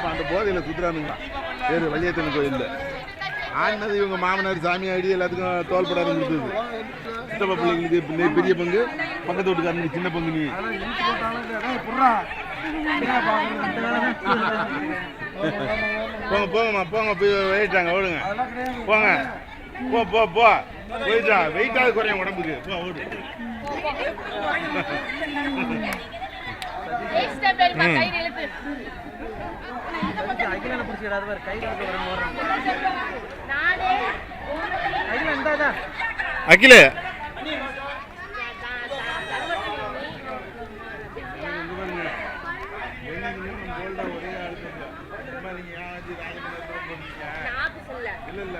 அந்த போதையில் சுற்றுறானுங்களா பேர் வள்ளியத்தன் கோயிலில் ஆடினது இவங்க மாமனார் சாமியாடி எல்லாத்துக்கும் தோல்படாது கொடுத்தது. சித்தப்பா பிள்ளைங்களுக்கு பெரிய பங்கு, பக்கத்து வீட்டுக்காரனுக்கு சின்ன பங்கு. நீ போங்க போங்கம்மா போங்க போய் வெயிட்டாங்க ஓடுங்க போங்க போ போ போ வெயிட்டா வெயிட்டாவது குறையும் உடம்புக்கு போ ஓடு. அகில இல்ல இல்ல